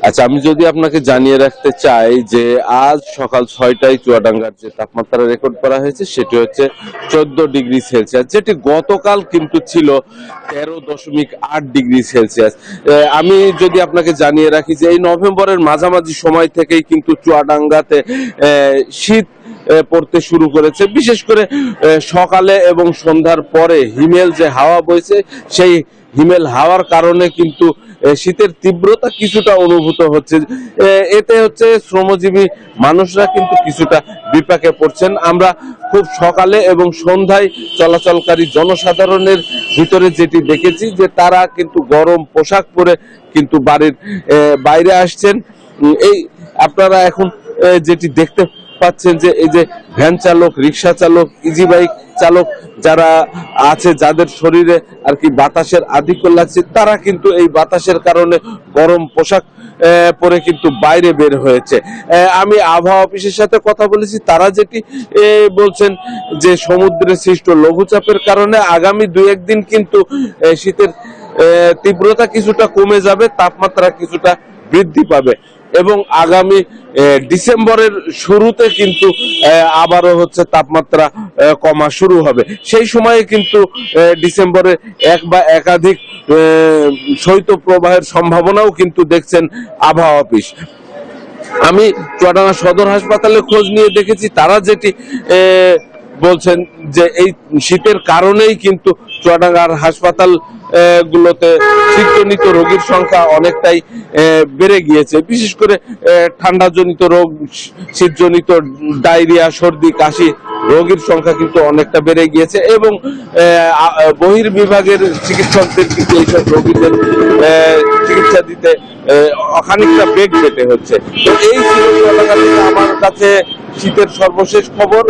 আচ্ছা, আমি যদি আপনাকে জানিয়ে রাখতে চাই যে আজ সকাল 6টায় চুয়াডাঙ্গার যে তাপমাত্রা রেকর্ড করা হয়েছে সেটি হচ্ছে 14 ডিগ্রি সেলসিয়াস, যেটি গতকাল কিন্তু ছিল 13.8 ডিগ্রি সেলসিয়াস। আমি যদি আপনাকে জানিয়ে রাখি যে এই নভেম্বরের মাঝামাঝি সময় থেকেই কিন্তু চুয়াডাঙ্গাতে শীত পড়তে শুরু করেছে। বিশেষ করে সকালে এবং সন্ধ্যার পরে হিমেল যে হাওয়া বইছে, সেই হিমেল হাওয়ার কারণে কিন্তু শীতের তীব্রতা কিছুটা অনুভূত হচ্ছে। এতে হচ্ছে শ্রমজীবী মানুষরা কিন্তু কিছুটা বিপাকে পড়ছেন। আমরা খুব সকালে এবং সন্ধ্যায় চলাচলকারী জনসাধারণের ভিতরে যেটি দেখেছি যে তারা কিন্তু গরম পোশাক পরে কিন্তু বাড়ির বাইরে আসছেন। এই আপনারা এখন যেটি দেখতে পাচ্ছেন যে এই যে ভ্যান চালক, রিক্সা চালক, ইজি বাইক চালক যারা আছে, যাদের শরীরে আর কি বাতাসের আধিক্য লাগছে, তারা কিন্তু এই বাতাসের কারণে গরম পোশাক পরে কিন্তু বাইরে বের হয়েছে। আমি আবহাওয়া অফিসের সাথে কথা বলেছি, তারা যেটি বলছেন যে সমুদ্রে সৃষ্ট লঘুচাপের কারণে আগামী 2-1 দিন কিন্তু শীতের তীব্রতা কিছুটা কমে যাবে, তাপমাত্রা কিছুটা বৃদ্ধি পাবে এবং আগামী ডিসেম্বরের শুরুতে কিন্তু আবারও হচ্ছে তাপমাত্রা কমা শুরু হবে। সেই সময়ে কিন্তু ডিসেম্বরে এক বা একাধিক শৈত্যপ্রবাহের সম্ভাবনাও কিন্তু দেখছেন আবহাওয়া অফিস। আমি চুয়াডাঙ্গা সদর হাসপাতালে খোঁজ নিয়ে দেখেছি, তারা যেটি বলছেন যে এই শীতের কারণেই কিন্তু চুয়াডাঙ্গার হাসপাতাল গুলোতে শীতজনিত রোগীর সংখ্যা অনেকটাই বেড়ে গিয়েছে। বিশেষ করে ঠান্ডাজনিত রোগ, শীতজনিত ডায়রিয়া, সর্দি, কাশি রোগীর সংখ্যা কিন্তু অনেকটা বেড়ে গিয়েছে এবং বহির্বিভাগের চিকিৎসকদের কিন্তু এইসব রোগীদের চিকিৎসা দিতে খানিকটা বেগ পেতে হচ্ছে। তো এই ছিল আমার কাছে শীতের সর্বশেষ খবর।